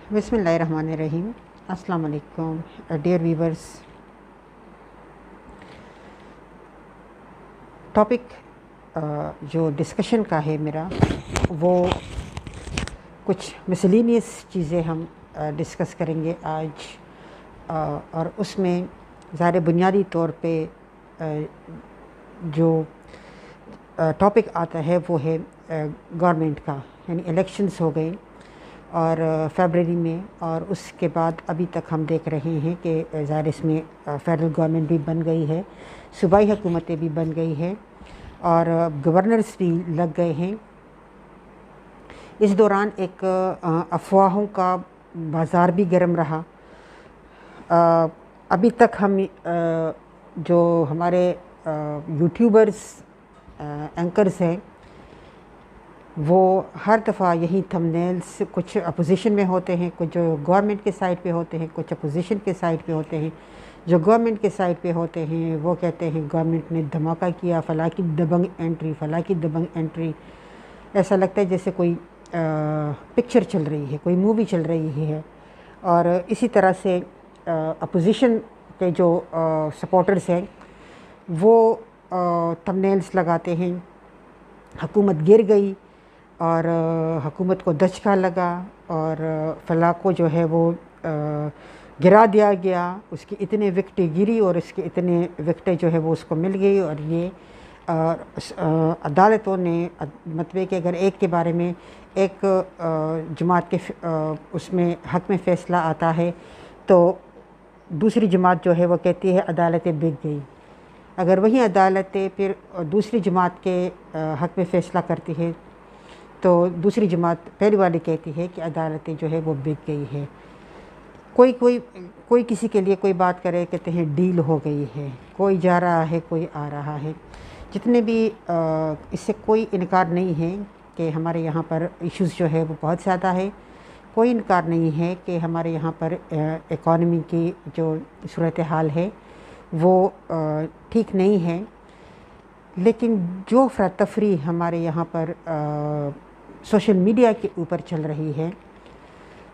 बिस्मिल्लाहिर्रहमानिर्रहीम। अस्सलाम वालेकुम डियर वीवर्स। टॉपिक जो डिस्कशन का है मेरा, वो कुछ मिसलिनियस चीज़ें हम डिस्कस करेंगे आज। और उसमें ज़ाहिर बुनियादी तौर पे जो टॉपिक आता है वो है गवर्नमेंट का, यानी इलेक्शंस हो गए और फरवरी में, और उसके बाद अभी तक हम देख रहे हैं कि ज़ाहिर इसमें फेडरल गवर्नमेंट भी बन गई है, सूबाई हुकूमतें भी बन गई है और गवर्नर्स भी लग गए हैं। इस दौरान एक अफवाहों का बाज़ार भी गर्म रहा। अभी तक हम जो हमारे यूट्यूबर्स एंकर्स हैं वो हर दफ़ा यही थंबनेल्स कुछ अपोजिशन में होते हैं, कुछ जो गवर्नमेंट के साइड पे होते हैं, कुछ अपोजिशन के साइड पे होते हैं। जो गवर्नमेंट के साइड पे होते हैं वो कहते हैं गवर्नमेंट ने धमाका किया, फ़लाँ की दबंग एंट्री, फ़लाँ की दबंग एंट्री। ऐसा लगता है जैसे कोई पिक्चर चल रही है, कोई मूवी चल रही है। और इसी तरह से अपोजिशन के जो सपोर्टर्स हैं वो थंबनेल्स लगाते हैं, हुकूमत गिर गई और हुकूमत को दचका लगा और फ़लाँ को जो है वो गिरा दिया गया, उसकी इतने विकटें गिरी और इसके इतने विकटें जो है वो उसको मिल गई। और ये अदालतों ने मतलब कि अगर एक के बारे में एक जमात के उसमें हक़ में फ़ैसला आता है तो दूसरी जमात जो है वो कहती है अदालतें बिक गई। अगर वही अदालतें फिर दूसरी जमात के हक़ में फ़ैसला करती है तो दूसरी जमात पहली वाली कहती है कि अदालतें जो है वो बिक गई है। कोई किसी के लिए कोई बात करे, कहते हैं डील हो गई है, कोई जा रहा है कोई आ रहा है। जितने भी इससे कोई इनकार नहीं है कि हमारे यहाँ पर इश्यूज़ जो है वो बहुत ज़्यादा है। कोई इनकार नहीं है कि हमारे यहाँ पर इकॉनमी की जो सूरत हाल है वो ठीक नहीं है। लेकिन जो अफरा तफरी हमारे यहाँ पर सोशल मीडिया के ऊपर चल रही है,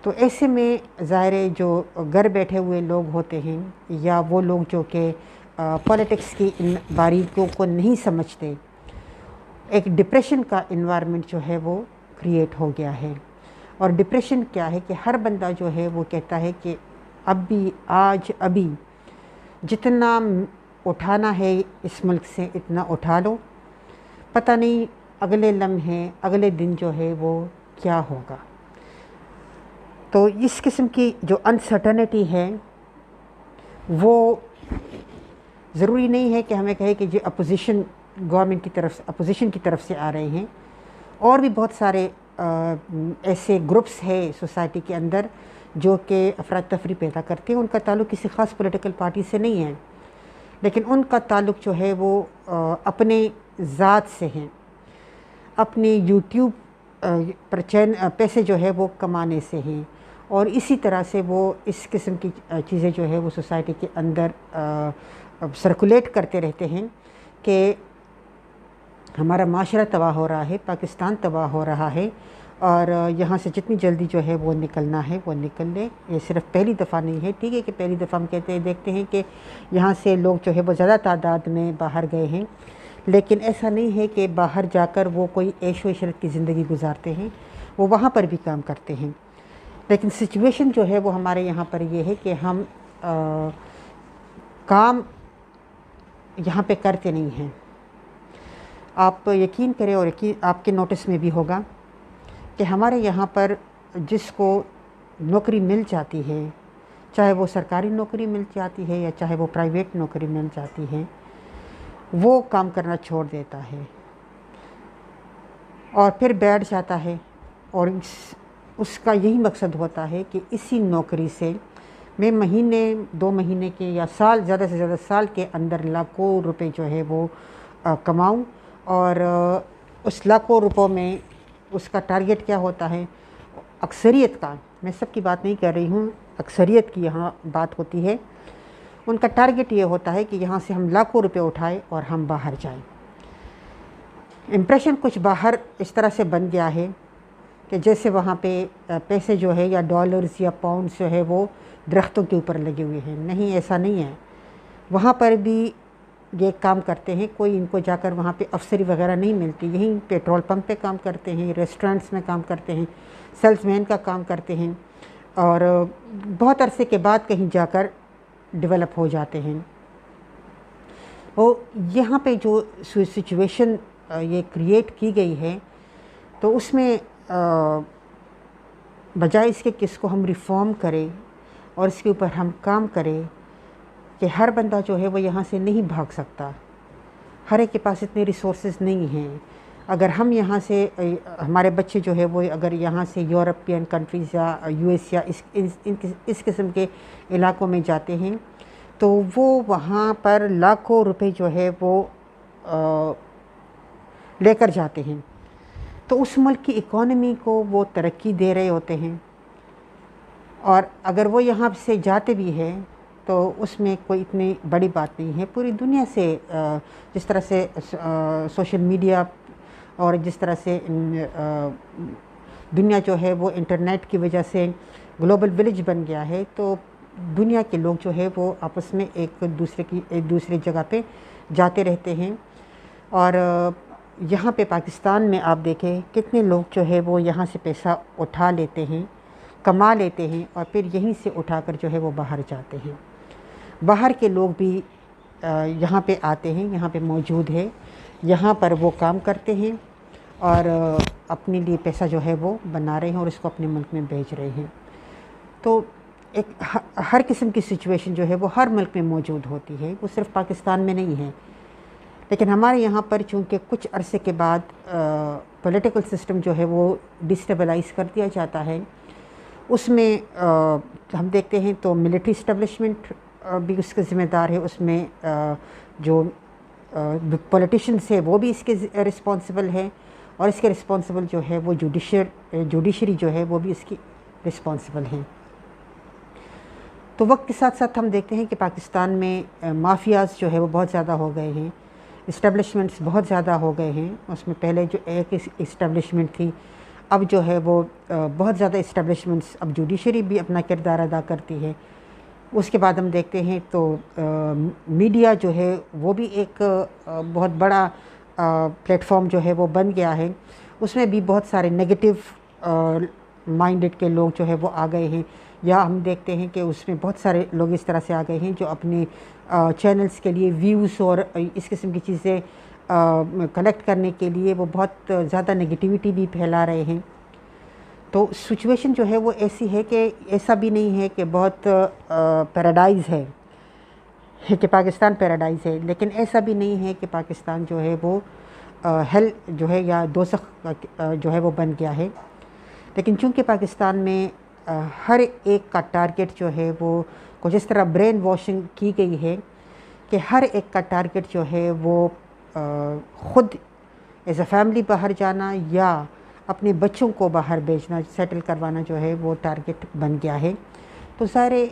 तो ऐसे में ज़ाहिर जो घर बैठे हुए लोग होते हैं या वो लोग जो कि पॉलिटिक्स की इन बारीकियों को नहीं समझते, एक डिप्रेशन का इन्वायरमेंट जो है वो क्रिएट हो गया है। और डिप्रेशन क्या है कि हर बंदा जो है वो कहता है कि अभी जितना उठाना है इस मुल्क से इतना उठा लो, पता नहीं अगले लम्हे अगले दिन जो है वो क्या होगा। तो इस किस्म की जो अनसर्टनिटी है वो ज़रूरी नहीं है कि हमें कहे कि जो अपोजिशन गवर्नमेंट की तरफ से, अपोजिशन की तरफ से आ रहे हैं। और भी बहुत सारे ऐसे ग्रुप्स हैं सोसाइटी के अंदर जो कि अफरा तफरी पैदा करते हैं। उनका ताल्लुक़ किसी ख़ास पॉलिटिकल पार्टी से नहीं है, लेकिन उनका ताल्लुक़ जो है वो अपने ज़ात से है, अपने यूट्यूब पर पैसे जो है वो कमाने से हैं। और इसी तरह से वो इस किस्म की चीज़ें जो है वो सोसाइटी के अंदर सर्कुलेट करते रहते हैं कि हमारा माशरा तबाह हो रहा है, पाकिस्तान तबाह हो रहा है और यहाँ से जितनी जल्दी जो है वो निकलना है वो निकल ले। ये सिर्फ पहली दफ़ा नहीं है, ठीक है कि पहली दफ़ा हम कहते हैं देखते हैं कि यहाँ से लोग जो है वो ज़्यादा तादाद में बाहर गए हैं, लेकिन ऐसा नहीं है कि बाहर जाकर वो कोई ऐशो इशरत की ज़िंदगी गुजारते हैं, वो वहाँ पर भी काम करते हैं। लेकिन सिचुएशन जो है वो हमारे यहाँ पर ये है कि हम काम यहाँ पे करते नहीं हैं। आप यकीन करें, और यकीन आपके नोटिस में भी होगा कि हमारे यहाँ पर जिसको नौकरी मिल जाती है, चाहे वो सरकारी नौकरी मिल जाती है या चाहे वो प्राइवेट नौकरी मिल जाती है, वो काम करना छोड़ देता है और फिर बैठ जाता है। और उसका यही मकसद होता है कि इसी नौकरी से मैं महीने 2 महीने के या साल, ज़्यादा से ज़्यादा साल के अंदर लाखों रुपए जो है वो कमाऊं। और उस लाखों रुपयों में उसका टारगेट क्या होता है, अक्सरियत का, मैं सबकी बात नहीं कर रही हूँ, अक्सरियत की यहाँ बात होती है। उनका टारगेट ये होता है कि यहाँ से हम लाखों रुपए उठाएं और हम बाहर जाएं। इम्प्रेशन कुछ बाहर इस तरह से बन गया है कि जैसे वहाँ पे पैसे जो है या डॉलर्स या पाउंड्स जो है वो दरख्तों के ऊपर लगे हुए हैं। नहीं, ऐसा नहीं है। वहाँ पर भी ये काम करते हैं, कोई इनको जाकर वहाँ पे अफसरी वगैरह नहीं मिलती। यहीं पेट्रोल पंप पे काम करते हैं, रेस्टोरेंट्स में काम करते हैं, सेल्समैन का काम करते हैं और बहुत अरसे के बाद कहीं जाकर डेवलप हो जाते हैं। और यहाँ पे जो सिचुएशन ये क्रिएट की गई है, तो उसमें बजाय इसके कि इसको हम रिफ़ॉर्म करें और इसके ऊपर हम काम करें कि हर बंदा जो है वो यहाँ से नहीं भाग सकता, हर एक के पास इतने रिसोर्सेज नहीं हैं। अगर हम यहाँ से हमारे बच्चे जो है वो अगर यहाँ से यूरोपियन कंट्रीज़ या यूएस या इस किस्म के इलाकों में जाते हैं तो वो वहाँ पर लाखों रुपए जो है वो लेकर जाते हैं। तो उस मुल्क की इकॉनमी को वो तरक्की दे रहे होते हैं और अगर वो यहाँ से जाते भी हैं तो उसमें कोई इतनी बड़ी बात नहीं है। पूरी दुनिया से जिस तरह से सोशल मीडिया और जिस तरह से दुनिया जो है वो इंटरनेट की वजह से ग्लोबल विलेज बन गया है, तो दुनिया के लोग जो है वो आपस में एक दूसरे जगह पे जाते रहते हैं। और यहाँ पे पाकिस्तान में आप देखें कितने लोग जो है वो यहाँ से पैसा उठा लेते हैं, कमा लेते हैं और फिर यहीं से उठाकर जो है वो बाहर जाते हैं। बाहर के लोग भी यहाँ पे आते हैं, यहाँ पे मौजूद है, यहाँ पर वो काम करते हैं और अपने लिए पैसा जो है वो बना रहे हैं और इसको अपने मुल्क में बेच रहे हैं। तो एक हर किस्म की सिचुएशन जो है वो हर मुल्क में मौजूद होती है, वो सिर्फ पाकिस्तान में नहीं है। लेकिन हमारे यहाँ पर चूँकि कुछ अरसे के बाद पॉलिटिकल सिस्टम जो है वो डिस्टेबलाइज़ कर दिया जाता है, उसमें हम देखते हैं तो मिलिट्री इस्टेब्लिशमेंट भी उसके ज़िम्मेदार है। उसमें जो पॉलिटिशियंस है वो भी इसके रिस्पॉन्सिबल है और इसके रिस्पॉन्सिबल जो है वो जुडिशरी जो है वो भी इसकी रिस्पॉन्सिबल है। तो वक्त के साथ साथ हम देखते हैं कि पाकिस्तान में माफियाज़ जो है वो बहुत ज़्यादा हो गए हैं, इस्टेब्लिशमेंट्स बहुत ज़्यादा हो गए हैं। उसमें पहले जो एक इस्टेब्लिशमेंट थी, अब जो है वो बहुत ज़्यादा इस्टेब्लिशमेंट्स, अब जुडिशरी भी अपना किरदार अदा करती है। उसके बाद हम देखते हैं तो मीडिया जो है वो भी एक बहुत बड़ा प्लेटफॉर्म जो है वो बन गया है। उसमें भी बहुत सारे नेगेटिव माइंडेड के लोग जो है वो आ गए हैं, या हम देखते हैं कि उसमें बहुत सारे लोग इस तरह से आ गए हैं जो अपने चैनल्स के लिए व्यूज़ और इस किस्म की चीज़ें कलेक्ट करने के लिए वो बहुत ज़्यादा नेगेटिविटी भी फैला रहे हैं। तो सिचुएशन जो है वो ऐसी है कि ऐसा भी नहीं है कि बहुत पैराडाइज़ है कि पाकिस्तान पैराडाइज़ है, लेकिन ऐसा भी नहीं है कि पाकिस्तान जो है वो हेल जो है या दोज़ख जो है वो बन गया है। लेकिन चूँकि पाकिस्तान में हर एक का टारगेट जो है वो कुछ इस तरह ब्रेन वॉशिंग की गई है कि हर एक का टारगेट जो है वो ख़ुद एज अ फैमिली बाहर जाना या अपने बच्चों को बाहर भेजना, सेटल करवाना जो है वो टारगेट बन गया है। तो सारे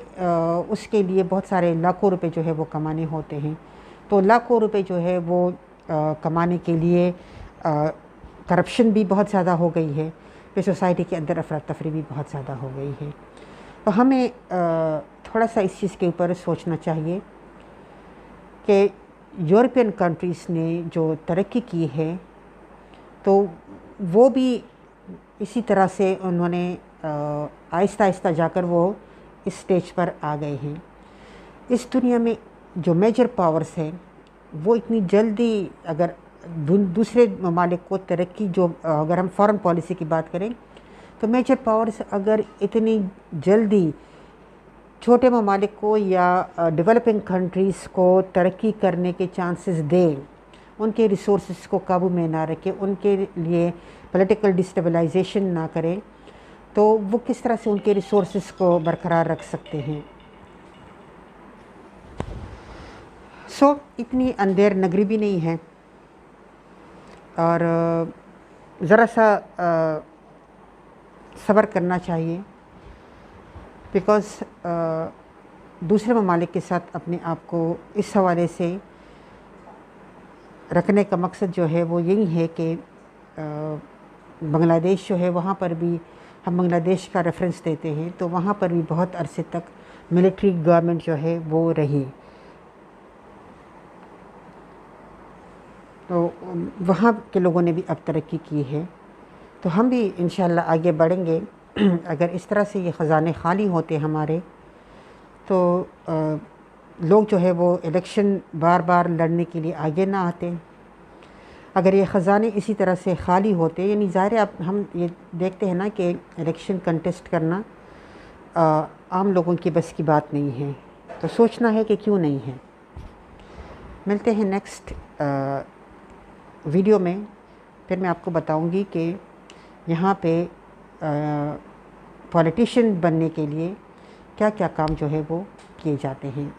उसके लिए बहुत सारे लाखों रुपए जो है वो कमाने होते हैं। तो लाखों रुपए जो है वो कमाने के लिए करप्शन भी बहुत ज़्यादा हो गई है, फिर सोसाइटी के अंदर अफरा तफरी भी बहुत ज़्यादा हो गई है। तो हमें थोड़ा सा इस चीज़ के ऊपर सोचना चाहिए कि यूरोपियन कंट्रीज़ ने जो तरक्की की है तो वो भी इसी तरह से उन्होंने आहिस्ता आहिस्ता जाकर वो इस स्टेज पर आ गए हैं। इस दुनिया में जो मेजर पावर्स हैं वो इतनी जल्दी, अगर दूसरे ममालिक को तरक्की, जो अगर हम फॉरेन पॉलिसी की बात करें तो मेजर पावर्स अगर इतनी जल्दी छोटे ममालिक को या डेवलपिंग कंट्रीज़ को तरक्की करने के चांसेस दें, उनके रिसोर्सेज को काबू में ना रखें, उनके लिए पॉलिटिकल डिस्टेबलाइजेशन ना करें, तो वो किस तरह से उनके रिसोर्सेज को बरकरार रख सकते हैं। इतनी अंधेर नगरी भी नहीं है और ज़रा सा सब्र करना चाहिए, बिकॉज़ दूसरे ममालिक के साथ अपने आप को इस हवाले से रखने का मकसद जो है वो यही है कि बांग्लादेश जो है वहाँ पर भी हम बांग्लादेश का रेफरेंस देते हैं, तो वहाँ पर भी बहुत अरसे तक मिलिट्री गवर्नमेंट जो है वो रही। तो वहाँ के लोगों ने भी अब तरक्की की है, तो हम भी इंशाल्लाह आगे बढ़ेंगे। अगर इस तरह से ये ख़ज़ाने खाली होते हमारे, तो लोग जो है वो इलेक्शन बार बार लड़ने के लिए आगे ना आते। अगर ये ख़ज़ाने इसी तरह से खाली होते, यानी ज़ाहिर है अब हम ये देखते हैं ना कि इलेक्शन कंटेस्ट करना आम लोगों की बस की बात नहीं है, तो सोचना है कि क्यों नहीं है। मिलते हैं नेक्स्ट वीडियो में, फिर मैं आपको बताऊंगी कि यहाँ पे पॉलिटिशियन बनने के लिए क्या क्या काम जो है वो किए जाते हैं।